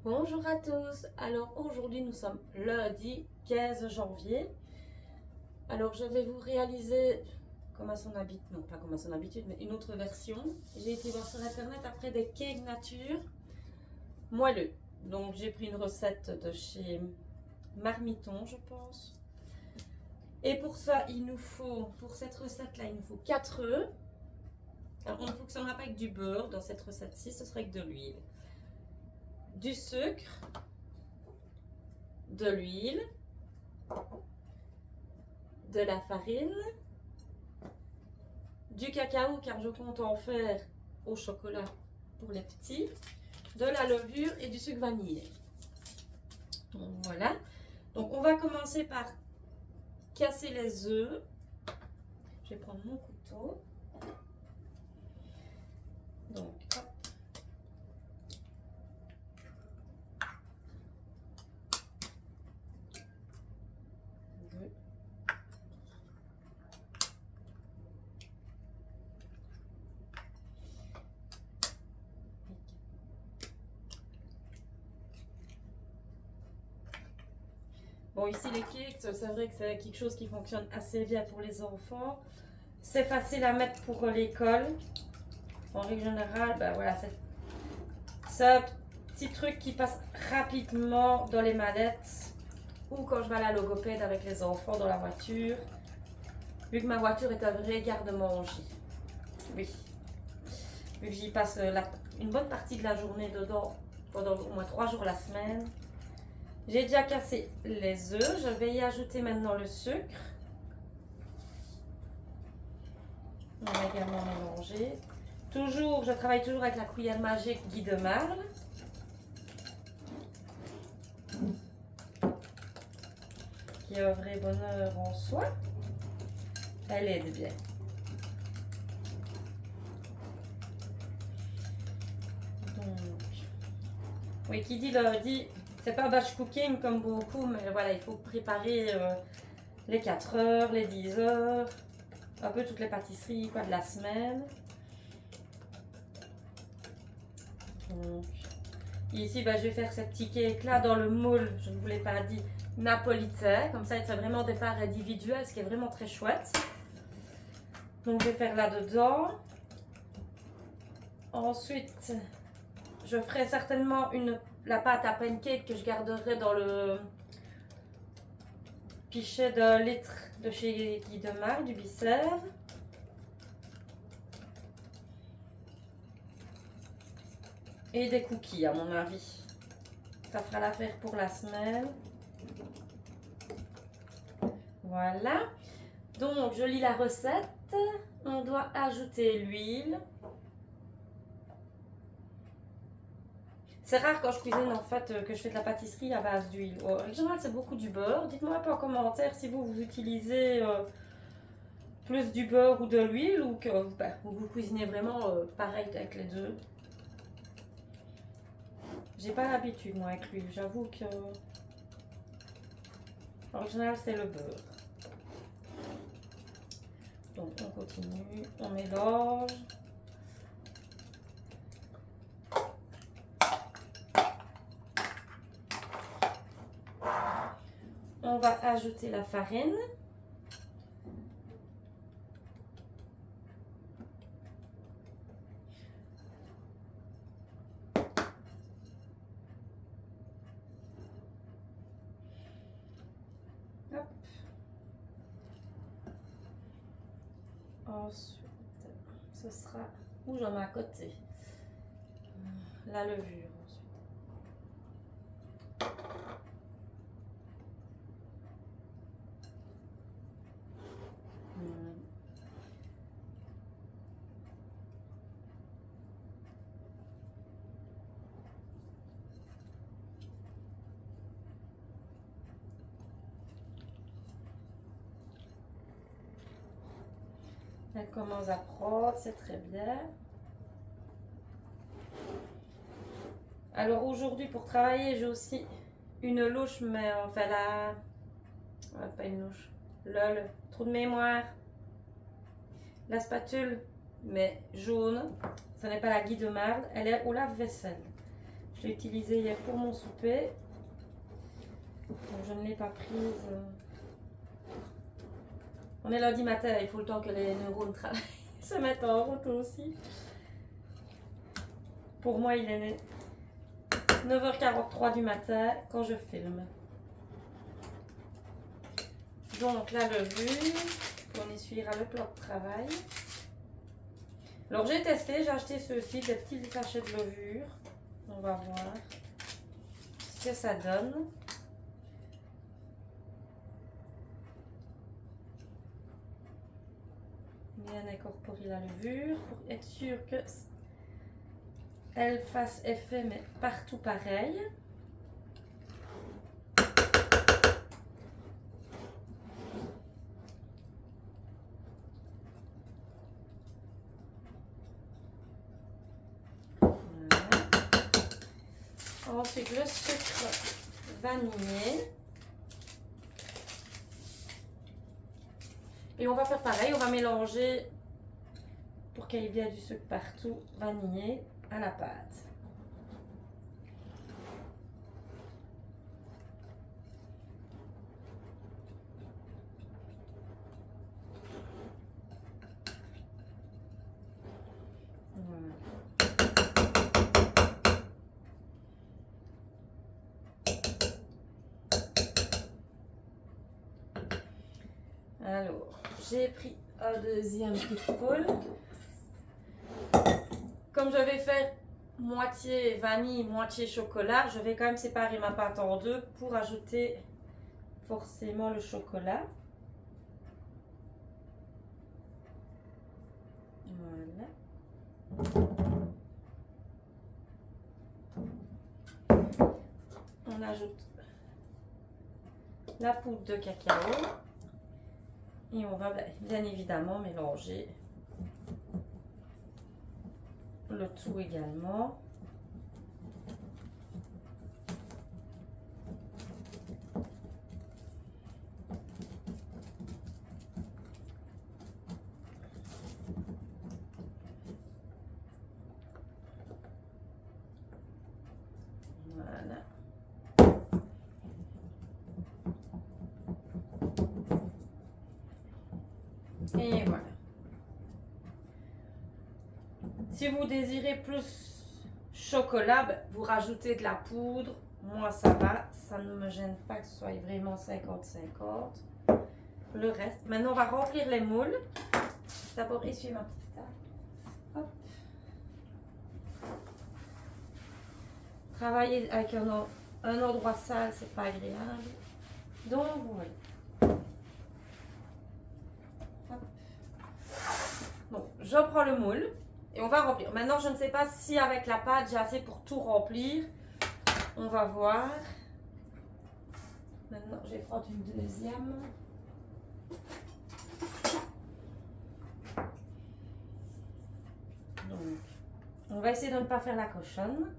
Bonjour à tous. Alors aujourd'hui nous sommes lundi 15 janvier. Alors je vais vous réaliser comme à son habitude, non pas comme à son habitude, mais une autre version. J'ai été voir sur internet après des cakes nature moelleux. Donc j'ai pris une recette de chez Marmiton, je pense. Et pour ça, pour cette recette-là, il nous faut 4 œufs. Alors on ne fonctionnera pas avec du beurre dans cette recette-ci, ce sera avec de l'huile. Du sucre, de l'huile, de la farine, du cacao car je compte en faire au chocolat pour les petits, de la levure et du sucre vanillé. Donc voilà. Donc on va commencer par casser les œufs. Je vais prendre mon couteau. Donc hop. Bon, ici les cakes, c'est vrai que c'est quelque chose qui fonctionne assez bien pour les enfants. C'est facile à mettre pour l'école. En règle générale, ben voilà, c'est un petit truc qui passe rapidement dans les mallettes ou quand je vais à la logopède avec les enfants dans la voiture. Vu que ma voiture est un vrai garde-manger. Oui. Vu que j'y passe une bonne partie de la journée dedans, pendant au moins 3 jours la semaine. J'ai déjà cassé les œufs. Je vais y ajouter maintenant le sucre. On va également mélanger. Je travaille toujours avec la cuillère magique Guy de Marle. Qui est un vrai bonheur en soi. Elle aide bien. Donc, oui, qui dit lundi, c'est pas batch cooking comme beaucoup, mais voilà, il faut préparer les 4 heures, les 10 heures, un peu toutes les pâtisseries quoi, de la semaine. Donc, ici, je vais faire ces petits cakes là dans le moule, je ne vous l'ai pas dit, napolitain. Comme ça, c'est vraiment des parts individuelles, ce qui est vraiment très chouette. Donc, je vais faire là-dedans. Ensuite, je ferai certainement la pâte à pancake que je garderai dans le pichet de litre de chez Guy de Marle, du Bicêtre. Et des cookies à mon avis. Ça fera l'affaire pour la semaine. Voilà. Donc je lis la recette. On doit ajouter l'huile. C'est rare quand je cuisine en fait que je fais de la pâtisserie à base d'huile. En général c'est beaucoup du beurre. Dites-moi un peu en commentaire si vous utilisez plus du beurre ou de l'huile ou que vous cuisinez vraiment pareil avec les deux. J'ai pas l'habitude moi avec l'huile. J'avoue que en général c'est le beurre. Donc on continue, on mélange. On va ajouter la farine. Hop. Ensuite, ce sera où j'en mets à côté. La levure ensuite. Elle commence à prendre, c'est très bien. Alors aujourd'hui pour travailler j'ai aussi une louche, mais enfin pas une louche, lol, trou de mémoire. La spatule, mais jaune, ce n'est pas la Guy de Marle, elle est au lave-vaisselle. Je l'ai utilisée hier pour mon souper. Donc je ne l'ai pas prise. On est lundi matin, il faut le temps que les neurones se mettent en route aussi. Pour moi, il est 9h43 du matin quand je filme. Donc la levure, on essuiera le plan de travail. Alors j'ai testé, j'ai acheté ceux-ci, des petits sachets de levure. On va voir ce que ça donne. Bien incorporer la levure pour être sûr que elle fasse effet, mais partout pareil. Ensuite, le sucre vanillé. Et on va faire pareil, on va mélanger pour qu'il y ait bien du sucre partout, vanillé à la pâte. Voilà. Alors, j'ai pris un deuxième boule. Comme je vais faire moitié vanille, moitié chocolat, je vais quand même séparer ma pâte en deux pour ajouter forcément le chocolat. Voilà. On ajoute la poudre de cacao. Et on va bien évidemment mélanger le tout également. Voilà. Et voilà. Si vous désirez plus chocolat, ben, vous rajoutez de la poudre. Moi, ça va. Ça ne me gêne pas que ce soit vraiment 50-50. Le reste. Maintenant, on va remplir les moules. D'abord, essuyer ma petite table. Hop. Travailler avec un endroit sale, c'est pas agréable. Donc, voilà. Hop. Donc, je prends le moule. Et on va remplir. Maintenant, je ne sais pas si avec la pâte, j'ai assez pour tout remplir. On va voir. Maintenant, je vais prendre une deuxième. Donc, on va essayer de ne pas faire la cochonne.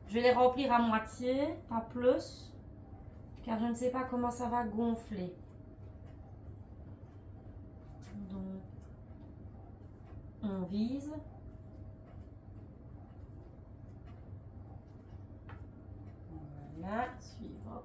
Je vais les remplir à moitié, pas plus, car je ne sais pas comment ça va gonfler. Donc, on vise. Voilà, suivant.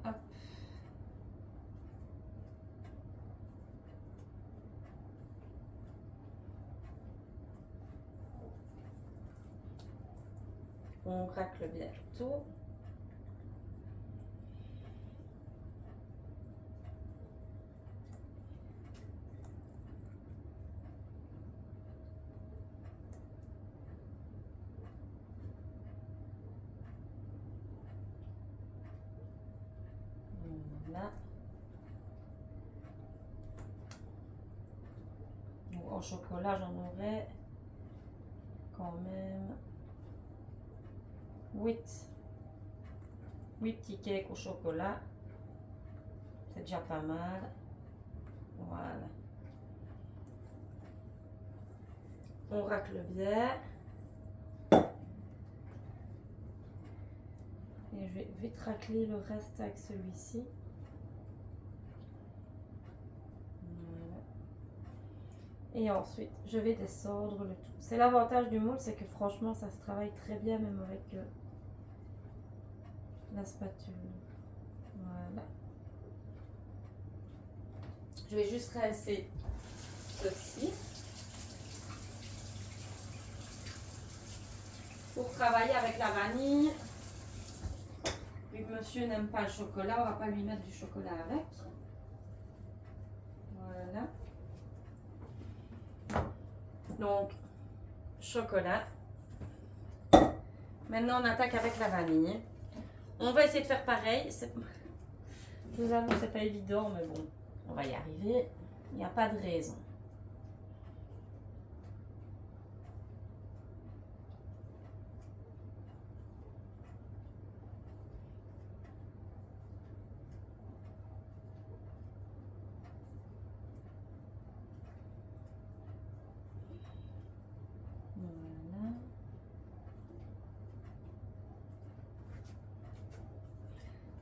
Hop. On racle bien tout. Voilà. En chocolat, j'en aurais quand même 8. 8 petits cakes au chocolat. C'est déjà pas mal. Voilà. On racle bien. Et je vais vite racler le reste avec celui-ci. Voilà. Et ensuite, je vais descendre le tout. C'est l'avantage du moule, c'est que franchement, ça se travaille très bien même avec la spatule. Voilà. Je vais juste rincer ceci pour travailler avec la vanille. Vu que monsieur n'aime pas le chocolat, on va pas lui mettre du chocolat avec. Voilà. Donc, chocolat. Maintenant, on attaque avec la vanille. On va essayer de faire pareil. Je vous avoue, c'est pas évident, mais bon, on va y arriver. Il n'y a pas de raison. Voilà.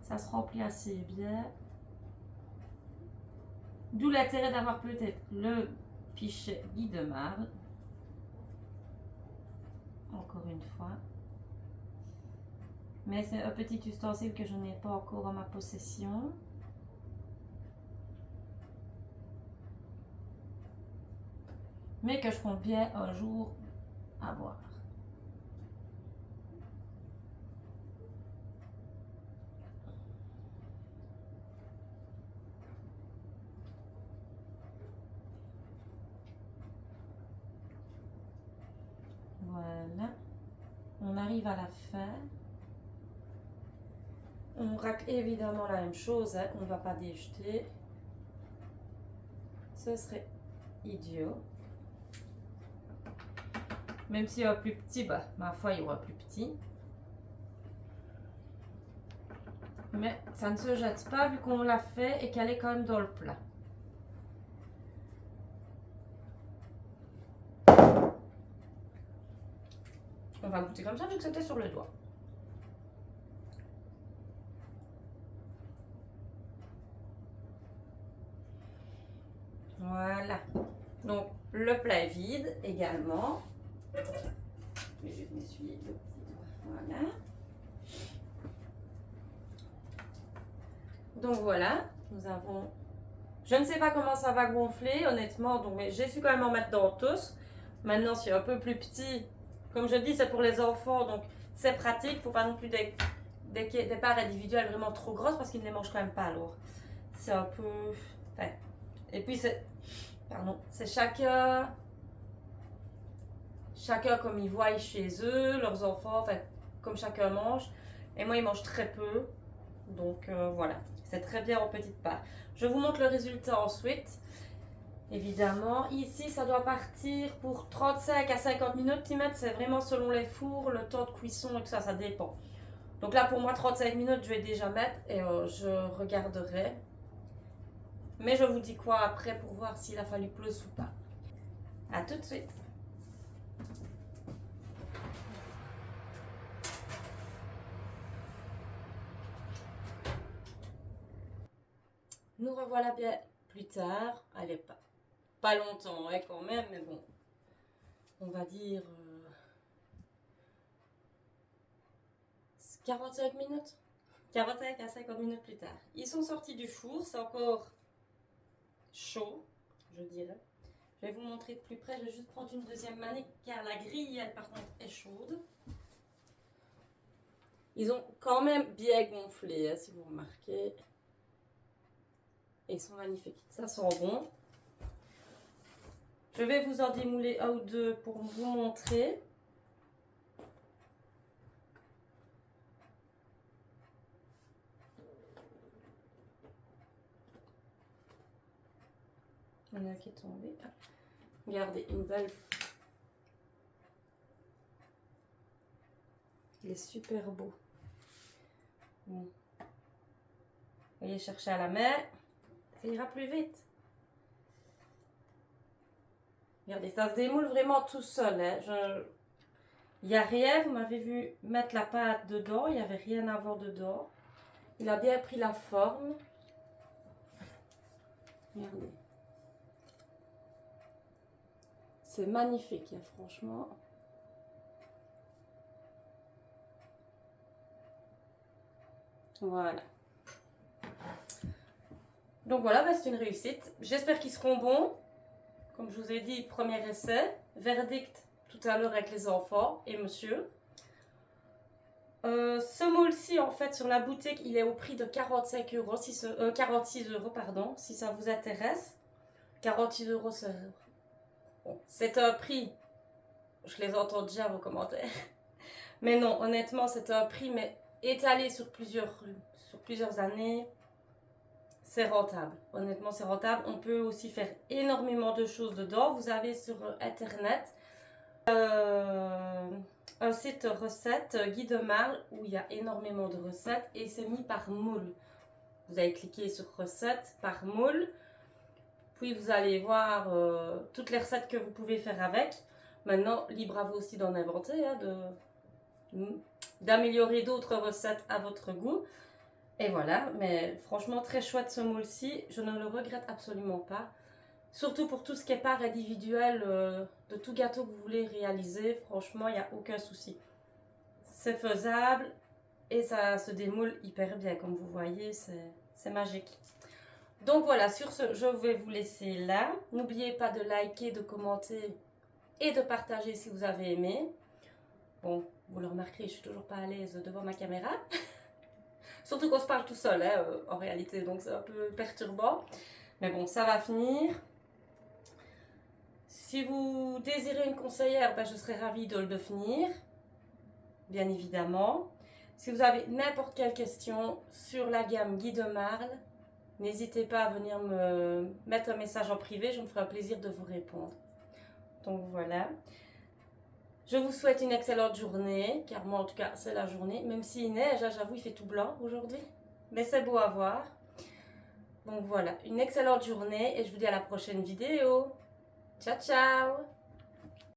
Ça se remplit assez bien. D'où l'intérêt d'avoir peut-être le pichet Guy de marbre. Encore une fois. Mais c'est un petit ustensile que je n'ai pas encore en ma possession. Mais que je compte bien un jour avoir. Voilà. On arrive à la fin. On racle évidemment la même chose, hein. On ne va pas déjeter. Ce serait idiot. Même s'il y a plus petit, bah, ma foi, il y aura plus petit. Mais ça ne se jette pas vu qu'on l'a fait et qu'elle est quand même dans le plat. On va goûter comme ça vu que c'était sur le doigt. Voilà. Donc, le plat est vide également. Je vais juste m'essuyer le petit doigt. Voilà. Donc voilà, nous avons... Je ne sais pas comment ça va gonfler, honnêtement. Donc, mais j'ai su quand même en mettre dans tous. Maintenant, c'est un peu plus petit. Comme je dis, c'est pour les enfants. Donc, c'est pratique. Il ne faut pas non plus des parts individuelles vraiment trop grosses parce qu'ils ne les mangent quand même pas alors. C'est un peu... Enfin, et puis, c'est... Pardon. C'est chacun comme ils voient chez eux, leurs enfants, enfin, comme chacun mange. Et moi, ils mangent très peu. Donc, voilà. C'est très bien en petites parts. Je vous montre le résultat ensuite. Évidemment, ici, ça doit partir pour 35 à 50 minutes. C'est vraiment selon les fours, le temps de cuisson et tout ça, ça dépend. Donc là, pour moi, 35 minutes, je vais déjà mettre et je regarderai. Mais je vous dis quoi après pour voir s'il a fallu plus ou pas. À tout de suite. Nous revoilà bien plus tard. Allez, pas longtemps, hein, quand même, mais bon. On va dire 45 minutes. 45 à 50 minutes plus tard. Ils sont sortis du four, c'est encore chaud, je dirais. Je vais vous montrer de plus près, je vais juste prendre une deuxième manette car la grille, elle par contre, est chaude. Ils ont quand même bien gonflé, hein, si vous remarquez. Et ils sont magnifiques, ça sent bon. Je vais vous en démouler un ou deux pour vous montrer. Il y en a un qui est tombé. Regardez, une belle. Il est super beau. Bon. Veuillez chercher à la main, ça ira plus vite. Regardez, ça se démoule vraiment tout seul. Hein. Il n'y a rien, vous m'avez vu mettre la pâte dedans, il n'y avait rien à voir dedans. Il a bien pris la forme. Regardez. C'est magnifique, hein, franchement. Voilà. Donc voilà, bah, c'est une réussite. J'espère qu'ils seront bons. Comme je vous ai dit, premier essai. Verdict tout à l'heure avec les enfants et monsieur. Ce moule-ci, en fait, sur la boutique, il est au prix de 45 euros, 46 euros, pardon, si ça vous intéresse. 46 euros, c'est un prix. Je les entends déjà, vos commentaires. Mais non, honnêtement, c'est un prix, mais étalé sur plusieurs années, c'est rentable. Honnêtement, c'est rentable. On peut aussi faire énormément de choses dedans. Vous avez sur Internet un site recette, Guy de Marle, où il y a énormément de recettes et c'est mis par moule. Vous allez cliquer sur recettes par moule. Puis vous allez voir toutes les recettes que vous pouvez faire avec. Maintenant, libre à vous aussi d'en inventer, hein, d'améliorer d'autres recettes à votre goût. Et voilà, mais franchement très chouette ce moule-ci, je ne le regrette absolument pas. Surtout pour tout ce qui est part individuelle de tout gâteau que vous voulez réaliser, franchement il n'y a aucun souci. C'est faisable et ça se démoule hyper bien, comme vous voyez, c'est magique. Donc voilà, sur ce, je vais vous laisser là. N'oubliez pas de liker, de commenter et de partager si vous avez aimé. Bon, vous le remarquerez, je suis toujours pas à l'aise devant ma caméra. Surtout qu'on se parle tout seul, hein, en réalité, donc c'est un peu perturbant. Mais bon, ça va finir. Si vous désirez une conseillère, ben, je serai ravie de le définir, bien évidemment. Si vous avez n'importe quelle question sur la gamme Guy de Marle, n'hésitez pas à venir me mettre un message en privé, je me ferai un plaisir de vous répondre. Donc voilà. Je vous souhaite une excellente journée, car moi en tout cas c'est la journée, même s'il neige, j'avoue il fait tout blanc aujourd'hui, mais c'est beau à voir. Donc voilà, une excellente journée et je vous dis à la prochaine vidéo. Ciao ciao!